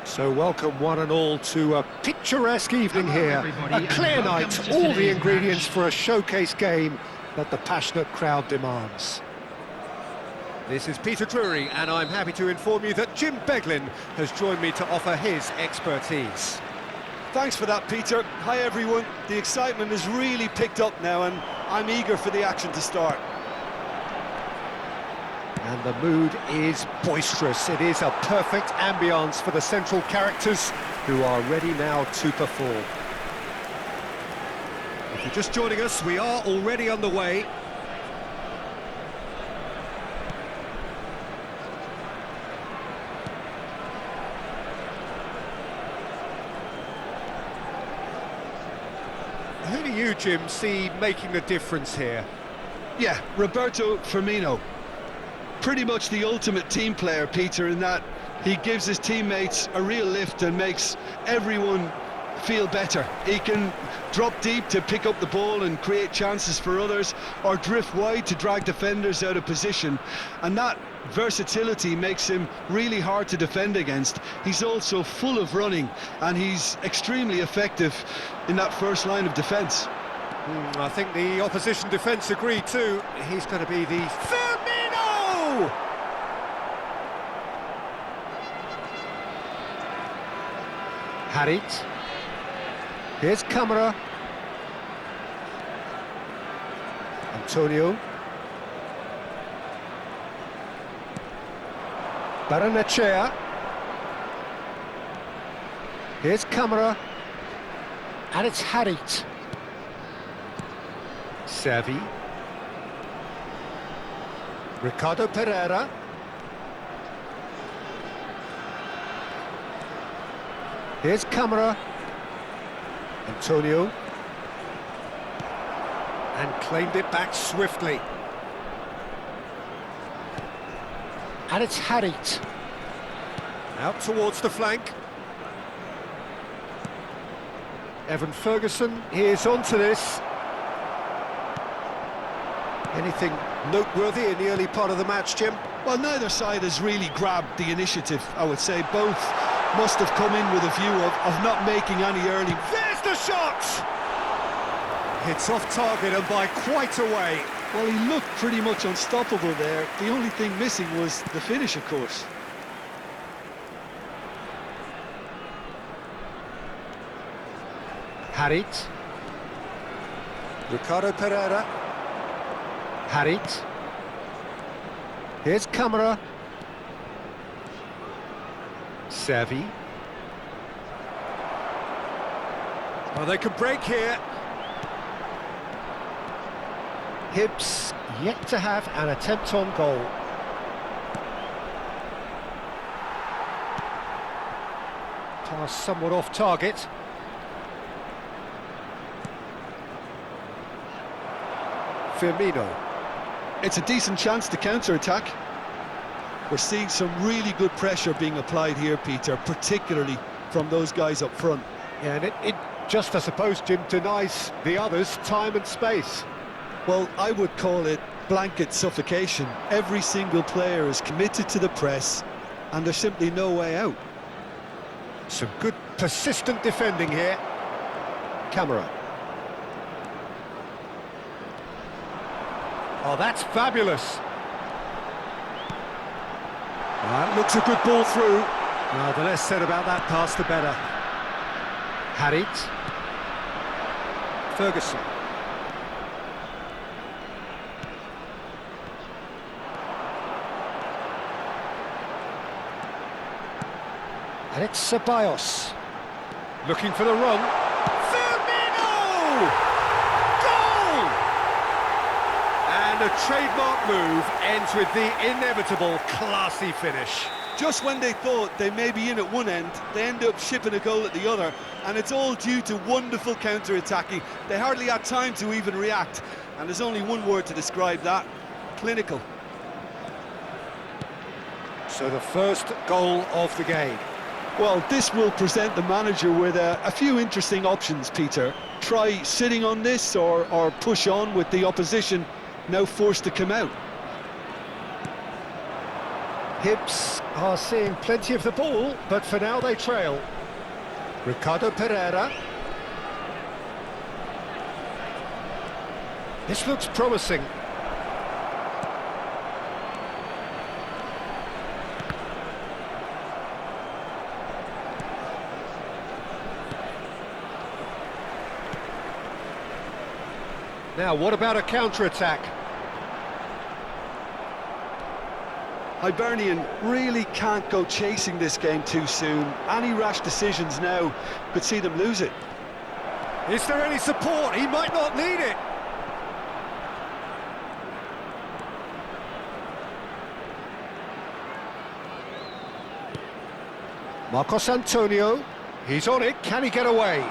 So welcome one and all to a picturesque evening here, a clear night, all the ingredients for a showcase game that the passionate crowd demands. This is Peter Drury, and I'm happy to inform you that Jim Beglin has joined me to offer his expertise. Thanks for that, Peter. Hi everyone. The excitement has really picked up now and I'm eager for the action to start. And the mood is boisterous. It is a perfect ambience for the central characters who are ready now to perform. If you're just joining us, we are already underway. Who do you, Jim, see making the difference here? Yeah, Roberto Firmino. Pretty much the ultimate team player, Peter, in that he gives his teammates a real lift and makes everyone feel better. He can drop deep to pick up the ball and create chances for others, or drift wide to drag defenders out of position, and that versatility makes him really hard to defend against. He's also full of running and he's extremely effective in that first line of defence. I think the opposition defence agree too. He's going to be the Firmino! Harit. Here's Camara. Antonio. Baranechea. Here's Camara. And it's Harit. Xavi. Ricardo Pereira. Here's Camara. Antonio. And claimed it back swiftly. And it's Harit. Out towards the flank. Evan Ferguson, here's onto this. Anything noteworthy in the early part of the match, Jim? Well, neither side has really grabbed the initiative, I would say. Both must have come in with a view of not making any early... There's the shot! It's off target and by quite a way. Well, he looked pretty much unstoppable there. The only thing missing was the finish, of course. Harit. Ricardo Pereira. Harit. Here's Camara. Xavi. Oh, they could break here. Hibs yet to have an attempt on goal. Pass somewhat off target. Firmino. It's a decent chance to counter-attack. We're seeing some really good pressure being applied here, Peter, particularly from those guys up front. Yeah, and it just, I suppose, Jim, denies the others time and space. Well, I would call it blanket suffocation. Every single player is committed to the press, and there's simply no way out. Some good, persistent defending here. Camara. Oh, that's fabulous. That looks a good ball through. The less said about that pass, the better. Harit. Ferguson. And it's Ceballos. Looking for the run. Firmino! Goal! And a trademark move ends with the inevitable classy finish. Just when they thought they may be in at one end, they end up shipping a goal at the other, and it's all due to wonderful counter-attacking. They hardly had time to even react, and there's only one word to describe that: clinical. So the first goal of the game. Well, this will present the manager with a few interesting options, Peter. Try sitting on this or push on with the opposition now forced to come out. Hibs are seeing plenty of the ball, but for now they trail. Ricardo Pereira. This looks promising. Now, what about a counter-attack? Hibernian really can't go chasing this game too soon. Any rash decisions now could see them lose it. Is there any support? He might not need it. Marcos Antonio, he's on it, can he get away?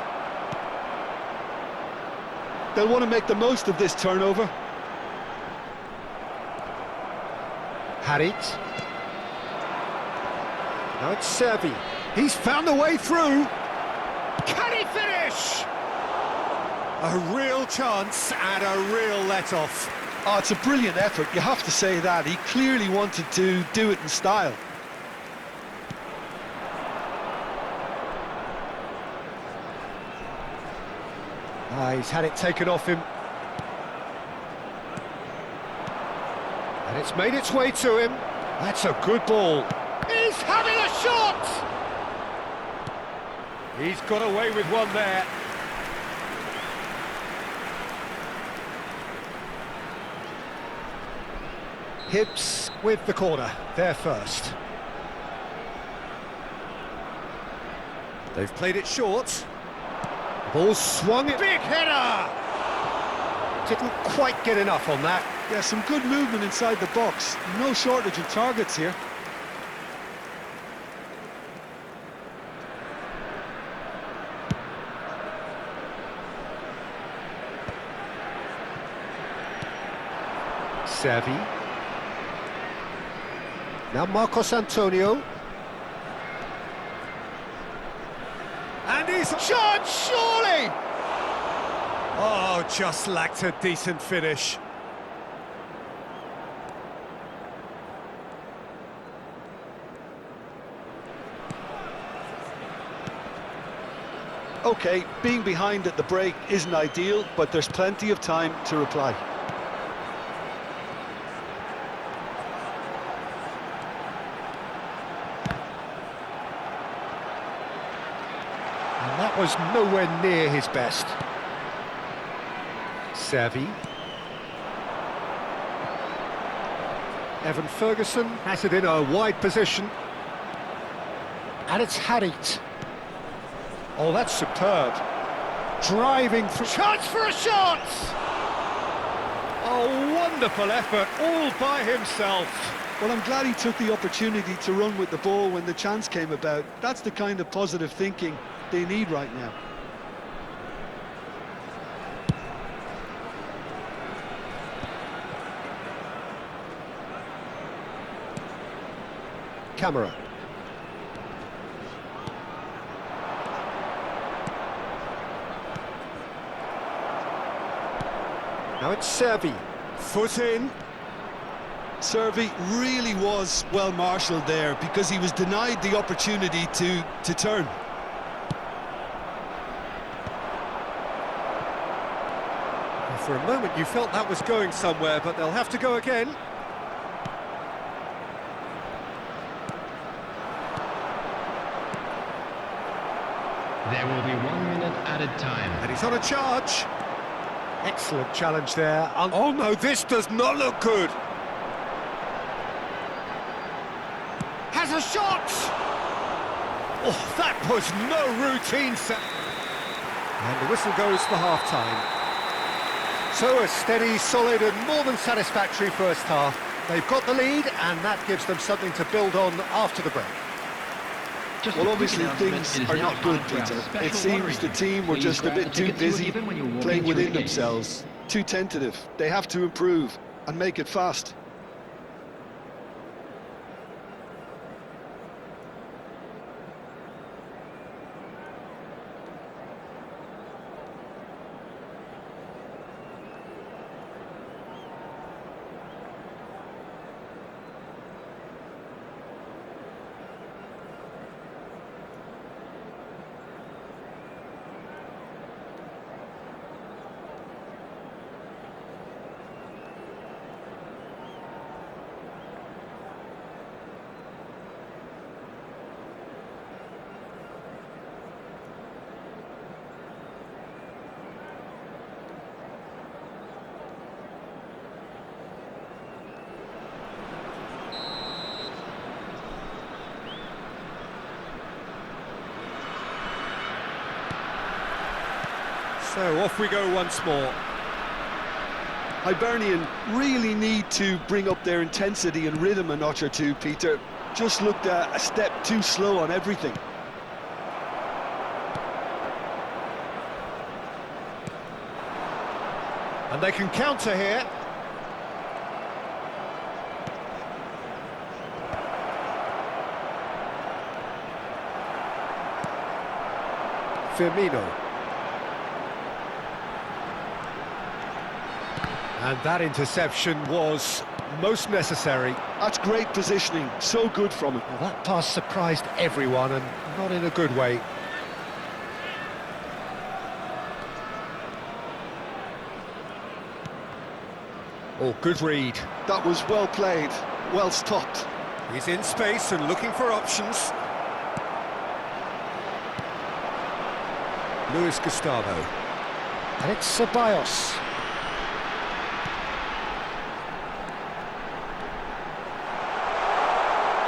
They'll want to make the most of this turnover. Harit. Now it's Servi. He's found the way through. Can he finish? A real chance and a real let-off. Oh, it's a brilliant effort, you have to say that. He clearly wanted to do it in style. He's had it taken off him. And it's made its way to him. That's a good ball. He's having a shot! He's got away with one there. Hibs with the corner, there first. They've played it short. Ball swung it. Big header! Didn't quite get enough on that. Yeah, some good movement inside the box. No shortage of targets here. Servi. Now Marcos Antonio. And he's shot, surely! Oh, just lacked a decent finish. OK, being behind at the break isn't ideal, but there's plenty of time to reply. And that was nowhere near his best. Servi. Evan Ferguson has it in a wide position. And it's Harit. Oh, that's superb. Driving through. Chance for a shot! Oh, wonderful effort, all by himself. Well, I'm glad he took the opportunity to run with the ball when the chance came about. That's the kind of positive thinking they need right now. Camera. Now it's Servi. Foot in. Servi really was well marshalled there because he was denied the opportunity to turn. For a moment you felt that was going somewhere, but they'll have to go again. There will be 1 minute added time. And he's on a charge. Excellent challenge there. Oh no, this does not look good. Has a shot! Oh, that was no routine set. And the whistle goes for half-time. So a steady, solid and more than satisfactory first half. They've got the lead and that gives them something to build on after the break. Well, obviously things are not good, Peter. It seems the team were just a bit too busy playing within themselves, too tentative. They have to improve and make it fast. So off we go once more. Hibernian really need to bring up their intensity and rhythm a notch or two, Peter. Just looked a step too slow on everything. And they can counter here. Firmino. And that interception was most necessary. That's great positioning, so good from him. Well, that pass surprised everyone, and not in a good way. Oh, good read. That was well played, well stopped. He's in space and looking for options. Luis Gustavo. And it's Ceballos.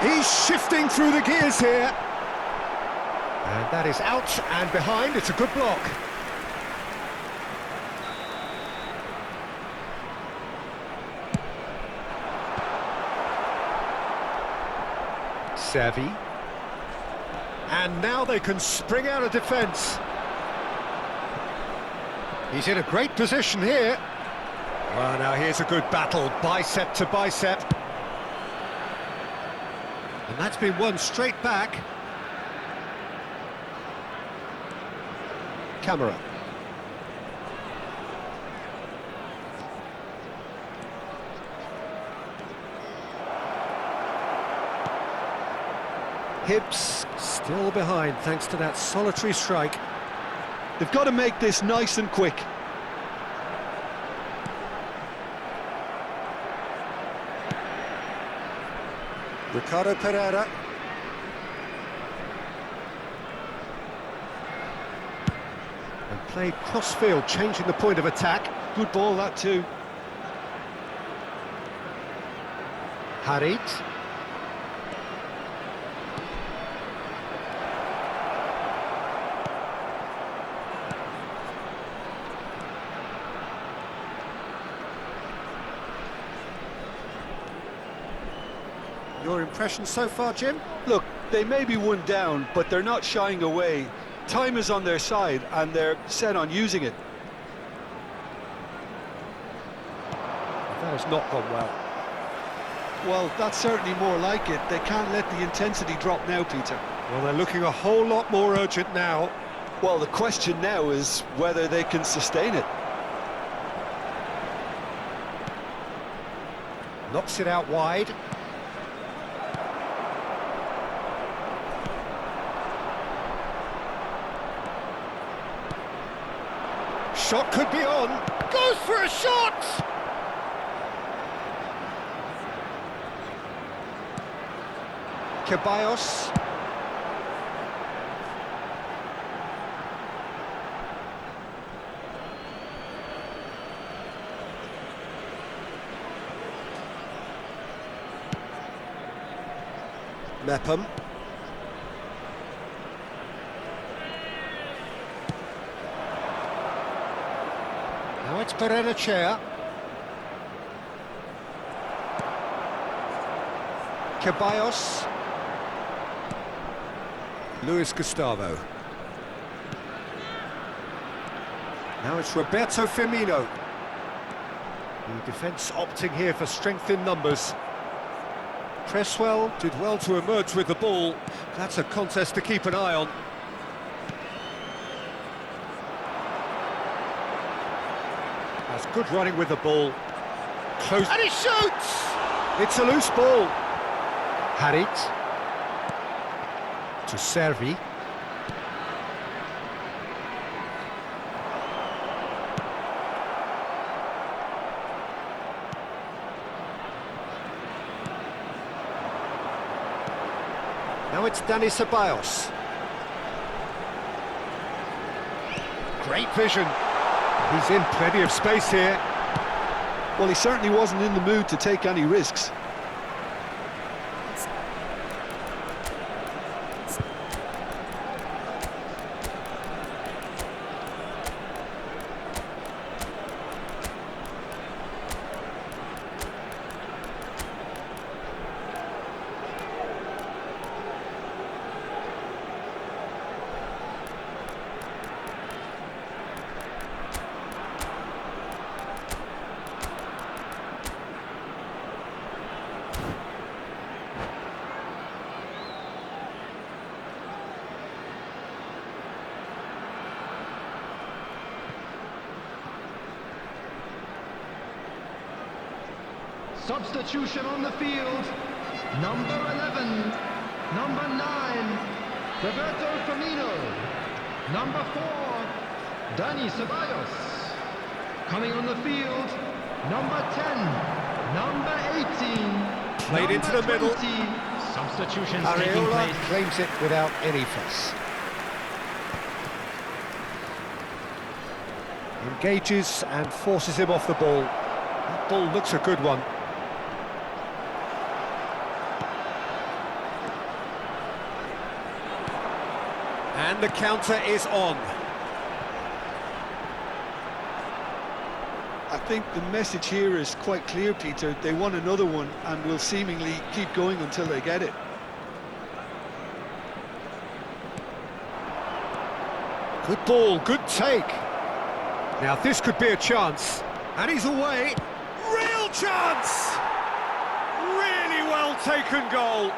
He's shifting through the gears here. And that is out and behind. It's a good block. Savvy. And now they can spring out of defence. He's in a great position here. Well, now here's a good battle, bicep to bicep. And that's been won straight back. Camera. Hibbs still behind thanks to that solitary strike. They've got to make this nice and quick. Ricardo Pereira. And played cross-field, changing the point of attack. Good ball, that too. Harit. Your impression so far, Jim? Look, they may be one down, but they're not shying away. Time is on their side, and they're set on using it. That has not gone well. Well, that's certainly more like it. They can't let the intensity drop now, Peter. Well, they're looking a whole lot more urgent now. Well, the question now is whether they can sustain it. Knocks it out wide. Shot could be on. Goes for a shot! Ceballos. Mepham. Now it's Pereira chair. Ceballos. Luis Gustavo. Now it's Roberto Firmino. The defence opting here for strength in numbers. Cresswell did well to emerge with the ball. That's a contest to keep an eye on. That's good running with the ball. Close. And he shoots! It's a loose ball. Harit. To Servi. Now it's Dani Ceballos. Great vision. He's in plenty of space here. Well, he certainly wasn't in the mood to take any risks. Substitution on the field. Number 11. Number 9. Roberto Firmino. Number 4. Dani Ceballos. Coming on the field. Number 10. Number 18. Played into the middle. Substitutions taking Areola place. claims it without any fuss. Engages and forces him off the ball. That ball looks a good one. And the counter is on. I think the message here is quite clear, Peter. They want another one and will seemingly keep going until they get it. Good ball, good take. Now this could be a chance. And he's away. Real chance! Really well taken goal.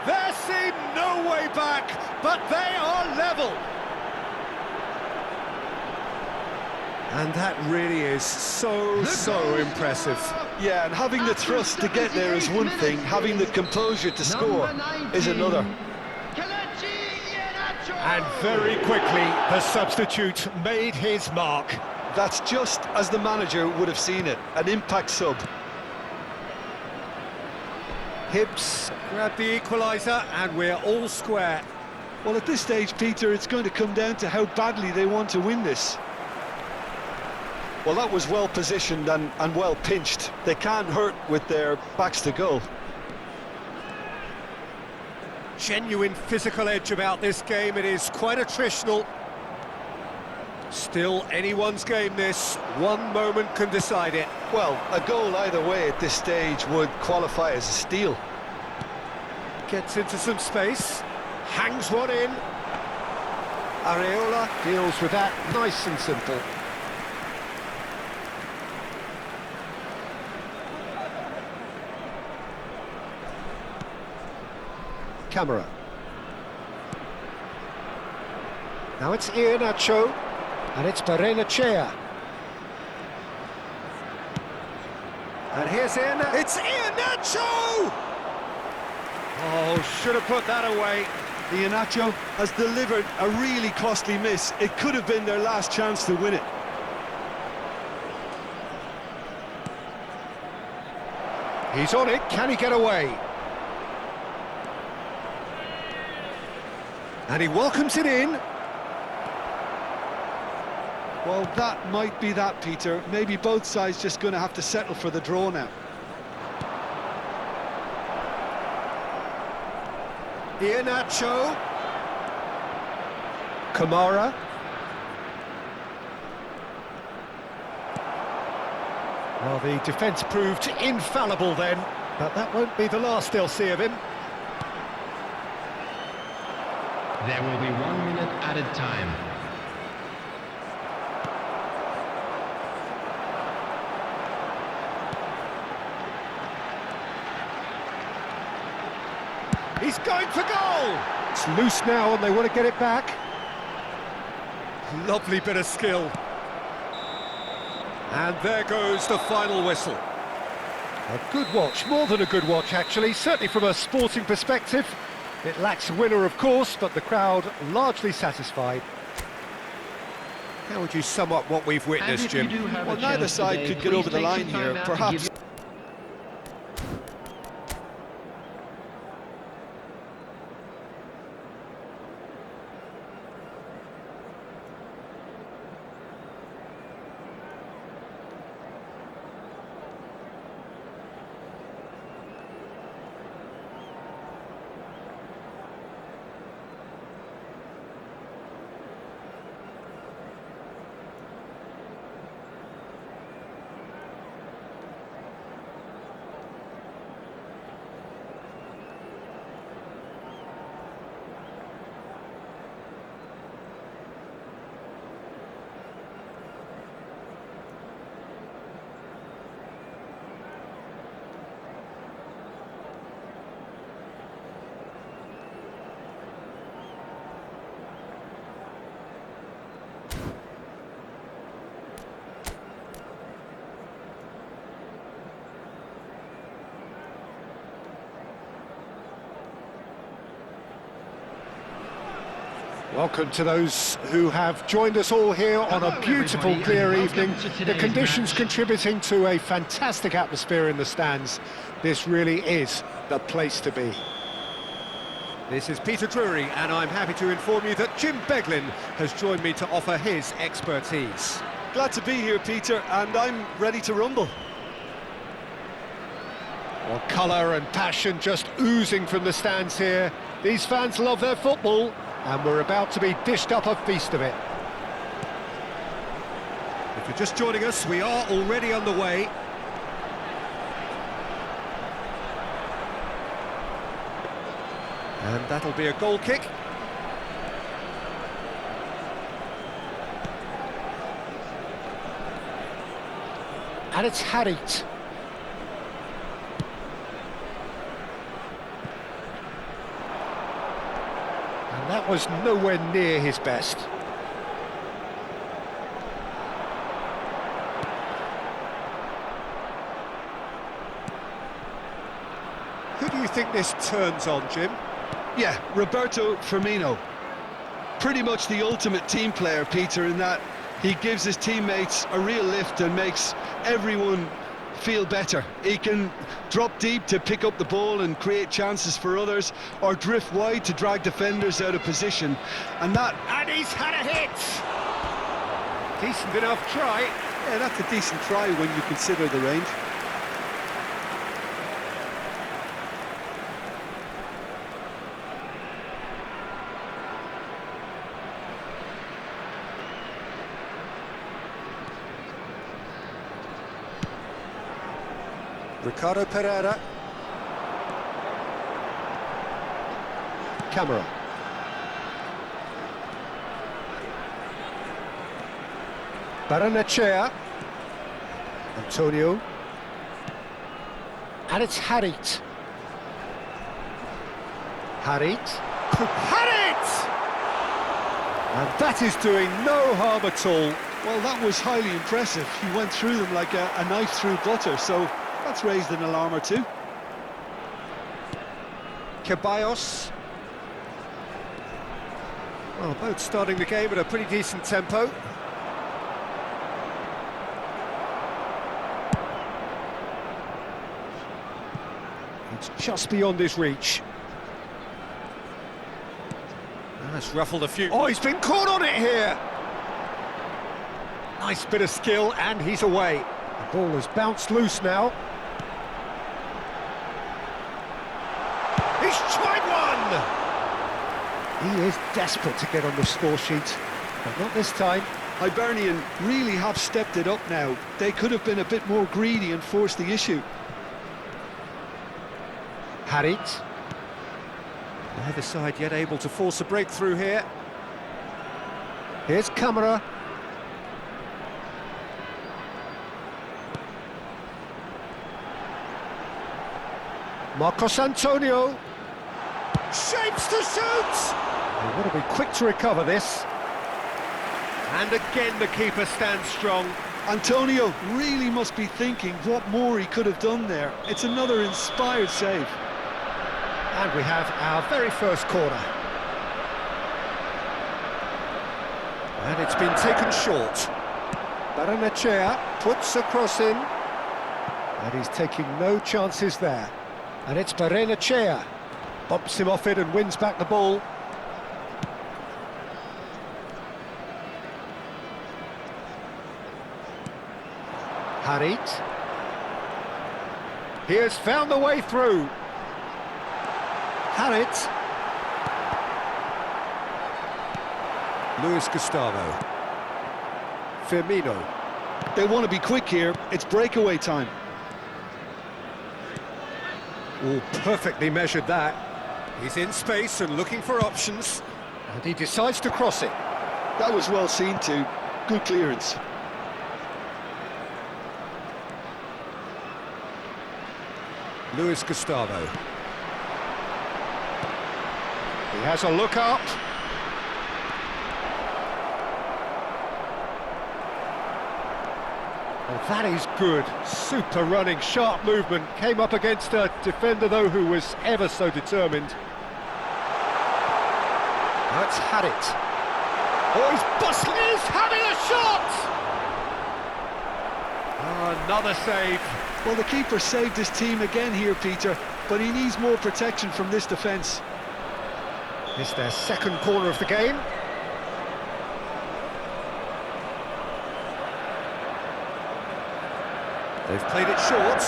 There seemed no way back, but they are level. And that really is so impressive. Yeah, and having the thrust to get there is one thing, having the composure to score is another. And very quickly, the substitute made his mark. That's just as the manager would have seen it, an impact sub. Hibbs grabbed the equaliser, and we're all square. Well, at this stage, Peter, it's going to come down to how badly they want to win this. Well, that was well positioned and well pinched. They can't hurt with their backs to goal. Genuine physical edge about this game. It is quite attritional. Still anyone's game, this. One moment can decide it. Well, a goal either way at this stage would qualify as a steal. Gets into some space, hangs one in. Areola deals with that nice and simple. Camera. Now it's Iheanacho, and it's Barrenechea. And here's Iheanacho. It's Iheanacho! Oh, should have put that away. Iheanacho has delivered a really costly miss. It could have been their last chance to win it. He's on it. Can he get away? And he welcomes it in. Well, that might be that, Peter. Maybe both sides just going to have to settle for the draw now. Iheanacho. Kamara. Well, the defence proved infallible then, but that won't be the last they'll see of him. There will be 1 minute added time. He's going for goal! It's loose now and they want to get it back. Lovely bit of skill. And there goes the final whistle. A good watch, more than a good watch actually, certainly from a sporting perspective. It lacks a winner, of course, but the crowd largely satisfied. How would you sum up what we've witnessed, Jim? Well, neither side could get over the line here, perhaps. Welcome to those who have joined us all here on a beautiful, everybody, clear and evening. welcome to The today's conditions match. contributing to a fantastic atmosphere in the stands. This really is the place to be. This is Peter Drury, and I'm happy to inform you that Jim Beglin has joined me to offer his expertise. Glad to be here, Peter, and I'm ready to rumble. Well, colour and passion just oozing from the stands here. These fans love their football, and we're about to be dished up a feast of it. If you're just joining us, we are already underway. And that'll be a goal kick. And it's Harit. And that was nowhere near his best. Who do you think this turns on, Jim? Yeah, Roberto Firmino. Pretty much the ultimate team player, Peter, in that he gives his teammates a real lift and makes everyone feel better. He can drop deep to pick up the ball and create chances for others, or drift wide to drag defenders out of position. And He's had a hit! Decent enough try. yeah, that's a decent try when you consider the range. Ricardo Pereira. Camera. Baranechea. Antonio. And it's Harit. Harit. Harit! And that is doing no harm at all. Well, that was highly impressive. He went through them like a knife through butter, so that's raised an alarm or two. Ceballos. Well, both starting the game at a pretty decent tempo. It's just beyond his reach. That's ruffled a few. Oh, he's been caught on it here! Nice bit of skill, and he's away. The ball has bounced loose now. He's tried one! He is desperate to get on the score sheet, but not this time. Hibernian really have stepped it up now. They could have been a bit more greedy and forced the issue. Harit. Neither side yet able to force a breakthrough here. Here's Camera. Marcos Antonio. Shapes to shoot! They want to be quick to recover this. And again the keeper stands strong. Antonio really must be thinking what more he could have done there. It's another inspired save. And we have our very first corner. And it's been taken short. Baranechea puts a cross in. And he's taking no chances there. And it's Baranechea. Bumps him off it and wins back the ball. Harit. He has found the way through. Harit. Luis Gustavo. Firmino. They want to be quick here. It's breakaway time. Oh, perfectly measured that. He's in space and looking for options. And he decides to cross it. That was well seen too. Good clearance. Luis Gustavo. He has a look up. Oh, that is good. Super running, sharp movement. Came up against a defender, though, who was ever so determined. That's had it. Oh, he's bustling! He's having a shot! Oh, another save. Well, the keeper saved his team again here, Peter, but he needs more protection from this defence. It's their second corner of the game. They've played it short.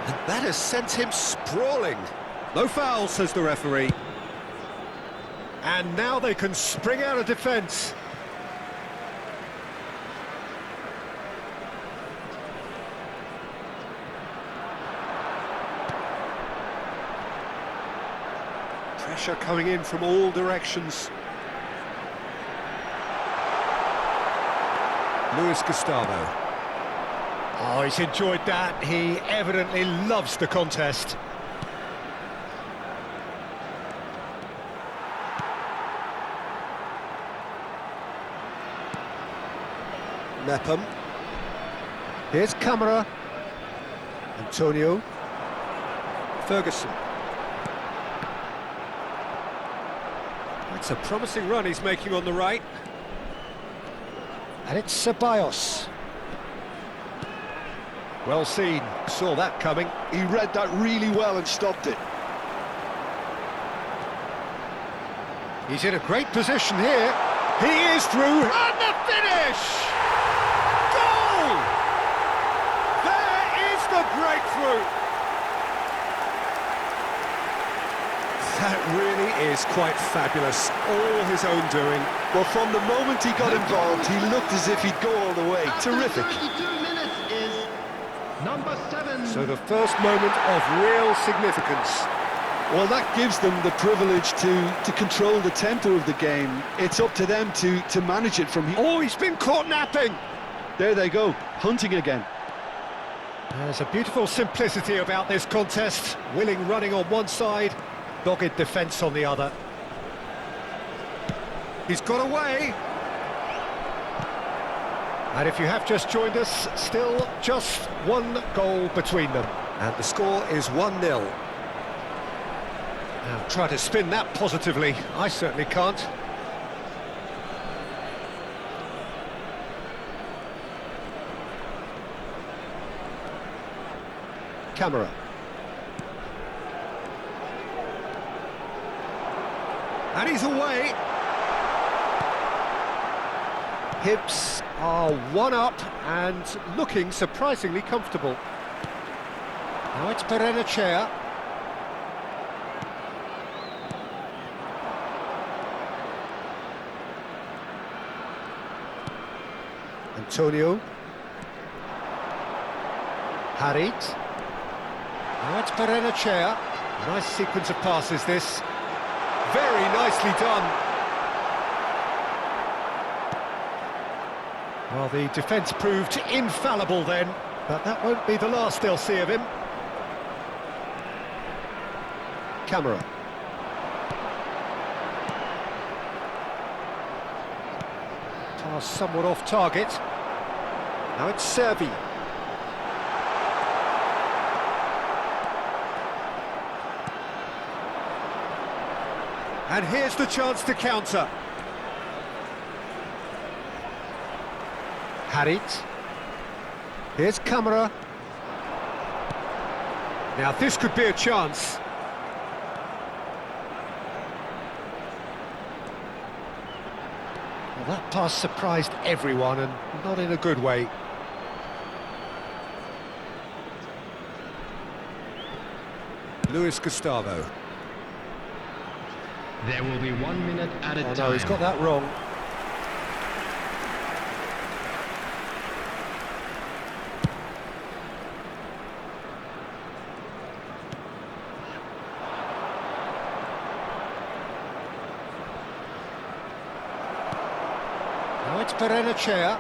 And that has sent him sprawling. No foul, says the referee. And now they can spring out of defence. Pressure coming in from all directions. Luis Gustavo. Oh, he's enjoyed that. He evidently loves the contest. Mepham. Here's Camara. Antonio. Ferguson. That's a promising run he's making on the right. And it's Ceballos. Well seen, saw that coming. He read that really well and stopped it. He's in a great position here. He is through. And the finish! Goal! There is the breakthrough. That really is quite fabulous. All his own doing. Well, from the moment he got involved, he looked as if he'd go all the way. Terrific. 32 minutes is number 7. So the first moment of real significance. Well, that gives them the privilege to control the tempo of the game. It's up to them to manage it from here. Oh, he's been caught napping. There they go, hunting again. There's a beautiful simplicity about this contest. Willing running on one side, dogged defence on the other. He's got away. And if you have just joined us, still just one goal between them. And the score is 1-0. Now, try to spin that positively. I certainly can't. Camara. And he's away. Hibs are one up and looking surprisingly comfortable. Now it's Perenachea. Antonio. Harit. Now it's Perenachea. Nice sequence of passes this. Very nicely done. Well, the defence proved infallible then, but that won't be the last they'll see of him. Camara. Pass somewhat off target. Now it's Servi. And here's the chance to counter. Harit. Here's Camara. Now this could be a chance. Well, that pass surprised everyone, and not in a good way. Luis Gustavo. There will be 1 minute added time. No, he's got that wrong. Now it's Perenachea.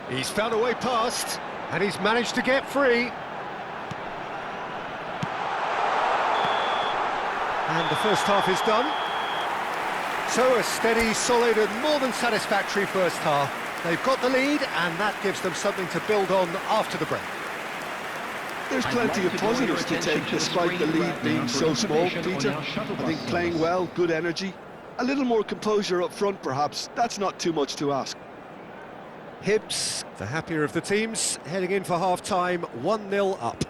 He's found a way past, and he's managed to get free. And the first half is done. So a steady, solid and more than satisfactory first half. They've got the lead and that gives them something to build on after the break. There's plenty of positives to take despite the lead being so small, Peter. I think playing well, good energy. A little more composure up front perhaps, that's not too much to ask. Hibs, the happier of the teams, heading in for half-time, 1-0 up.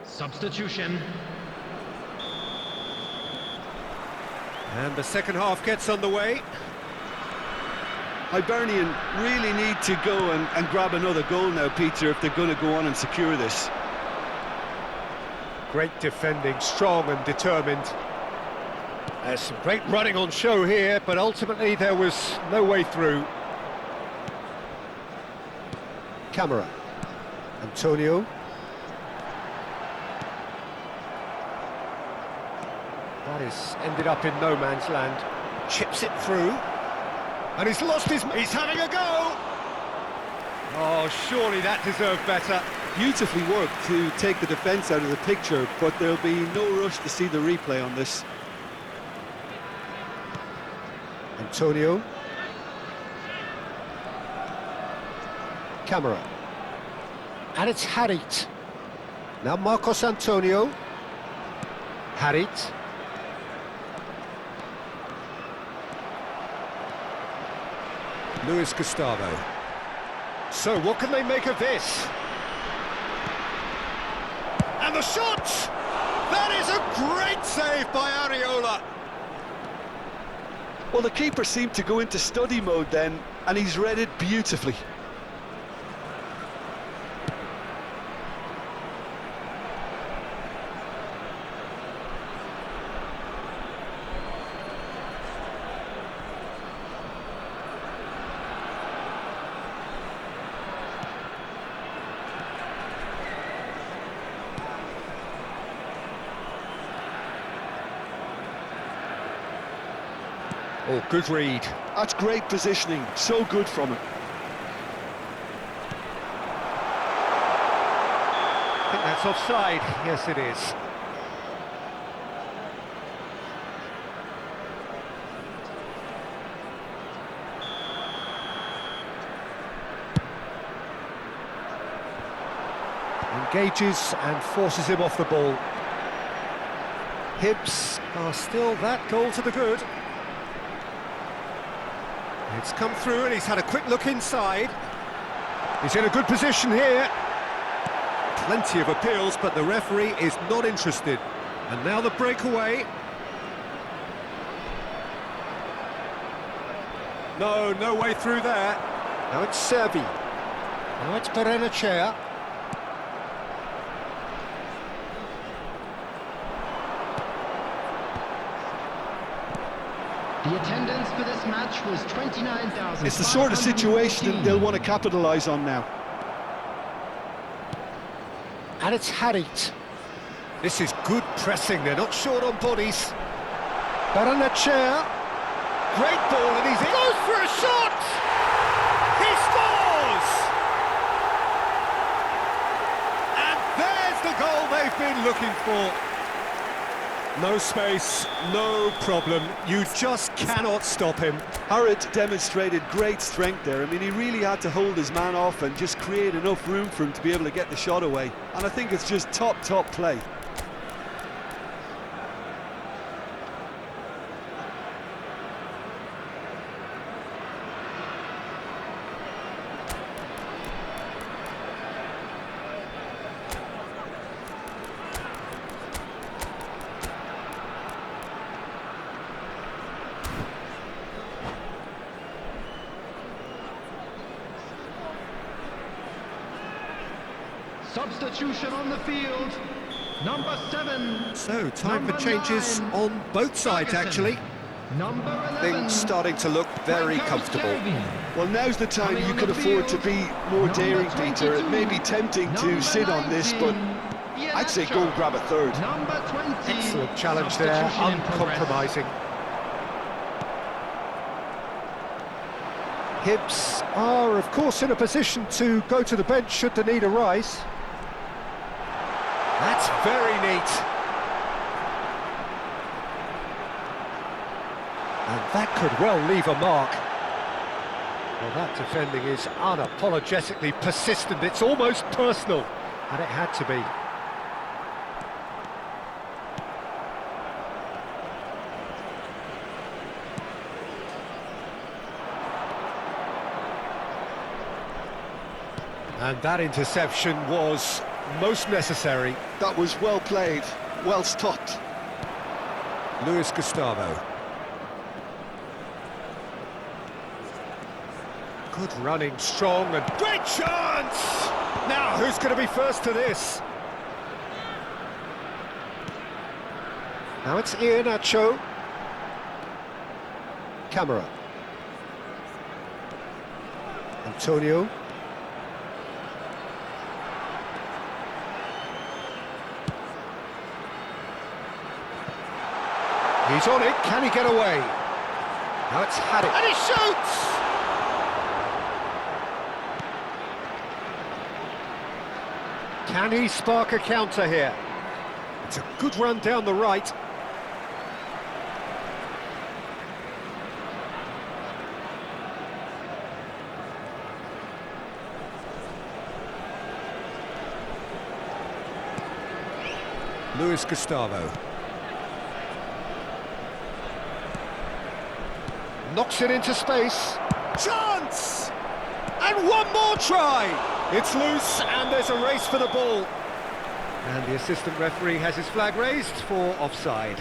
Substitution. And the second half gets underway. Hibernian really need to go and grab another goal now, Peter, if they're going to go on and secure this. Great defending, strong and determined. There's some great running on show here, but ultimately there was no way through. Camera. Antonio. That is ended up in no man's land. Chips it through. And he's lost his... He's having a go! Oh, surely that deserved better. Beautifully worked to take the defence out of the picture, but there'll be no rush to see the replay on this. Antonio. Camera. And it's Harit. Now Marcos Antonio. Harit. Luis Gustavo. So what can they make of this? And the shot! That is a great save by Areola. Well, the keeper seemed to go into study mode then, and he's read it beautifully. Oh, good read. That's great positioning, so good from him. I think that's offside. Yes, it is. Engages and forces him off the ball. Hibs are still that goal to the good. It's come through and he's had a quick look inside. He's in a good position here. Plenty of appeals, but the referee is not interested. And now the breakaway. No way through there. Now it's Servi. Now it's Berenechea. The attendance for this match was 29,000. It's the sort of situation they'll want to capitalise on now. And it's Harit. This is good pressing, they're not short on bodies. Berenechea. Great ball, and he goes for a shot! He scores! And there's the goal they've been looking for. No space, no problem, you just cannot stop him. Harit demonstrated great strength there. I mean, he really had to hold his man off and just create enough room for him to be able to get the shot away. And I think it's just top play. Substitution on the field, number 7. So, time for Number changes 9, on both sides, Ferguson. actually. Number 11. Things starting to look very comfortable. Well, now's the time you could afford to be more daring, Peter. It may be tempting to sit on this, but I'd say go and grab a third. Number 20. Excellent challenge there, Substitution in progress. uncompromising. Hibs are, of course, in a position to go to the bench should the need arise. That's very neat. And that could well leave a mark. Well, that defending is unapologetically persistent. It's almost personal, and it had to be. And that interception was most necessary. That was well played, well stopped. Luis Gustavo. Good running, strong, and great chance! Now, who's going to be first to this? Now it's Iheanacho. Camera. Antonio. He's on it, can he get away? Now it's had it, and he shoots! Can he spark a counter here? It's a good run down the right. Luis Gustavo. Knocks it into space. Chance! And one more try! It's loose, and there's a race for the ball. And the assistant referee has his flag raised for offside.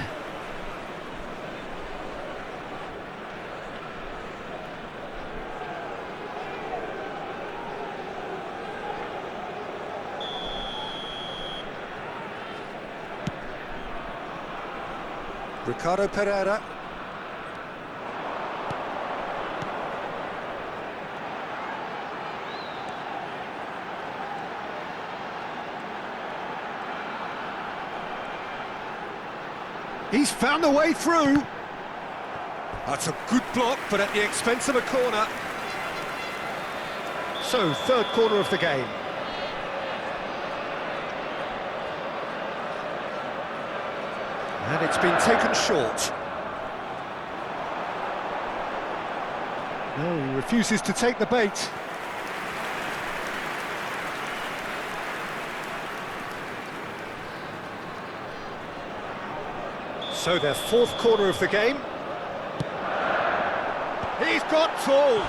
Ricardo Pereira. He's found a way through. That's a good block, but at the expense of a corner. So, third corner of the game. And it's been taken short. No, he refuses to take the bait. So their fourth corner of the game. He's got full.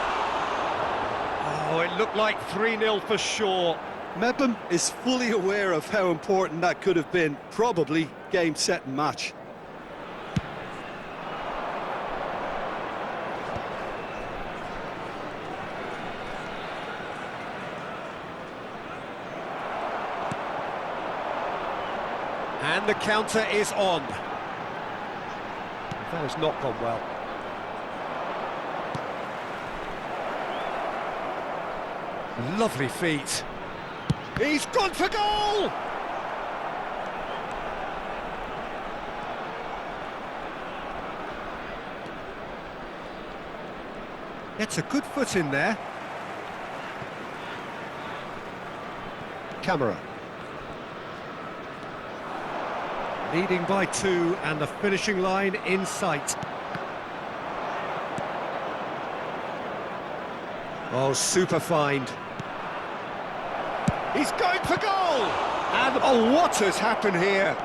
Oh, it looked like 3-0 for sure. Mepham is fully aware of how important that could have been. Probably game, set and match. And the counter is on. That has not gone well. Lovely feet. He's gone for goal! Gets a good foot in there. Camera. Leading by 2, and the finishing line in sight. Oh, super find. He's going for goal! And oh, what has happened here?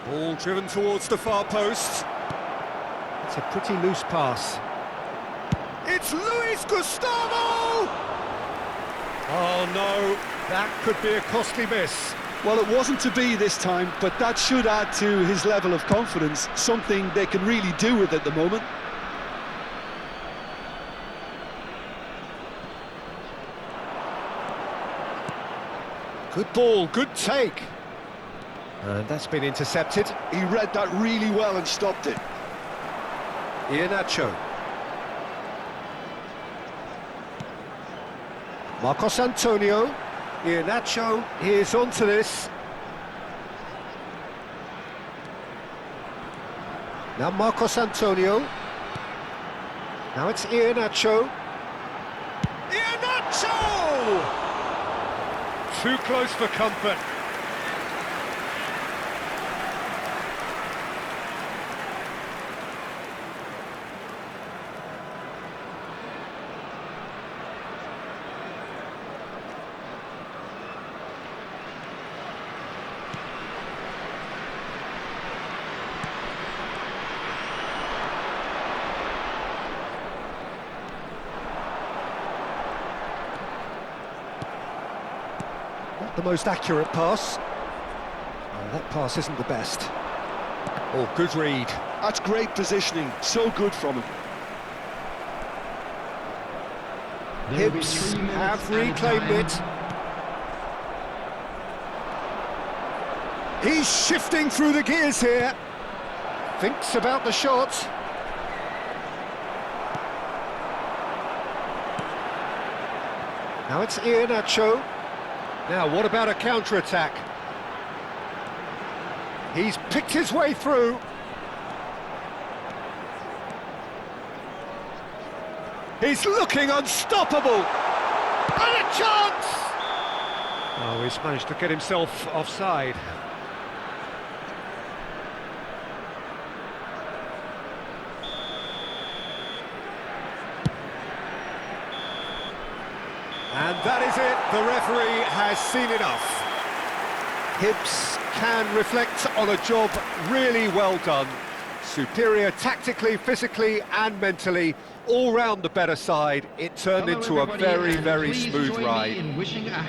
Ball driven towards the far post. It's a pretty loose pass. It's Luis Gustavo! Oh no, that could be a costly miss. Well, it wasn't to be this time, but that should add to his level of confidence, something they can really do with at the moment. Good ball, good take. And that's been intercepted. He read that really well and stopped it. Iheanacho. Marcos Antonio. Iheanacho is onto this. Now Marcos Antonio. Now it's Iheanacho. Iheanacho! Too close for comfort. Not the most accurate pass. Oh, that pass isn't the best. Oh, good read. That's great positioning, so good from him. There will be Hibs 3 minutes have added reclaimed time. it. He's shifting through the gears here. Thinks about the shot. Now it's Iheanacho. Now, what about a counter-attack? He's picked his way through. He's looking unstoppable. And a chance! Oh, he's managed to get himself offside. And that is it, the referee has seen enough. Hibs can reflect on a job really well done. Superior tactically, physically and mentally, all round the better side. It turned Hello into a everybody, very, and very please smooth join me ride. in wishing a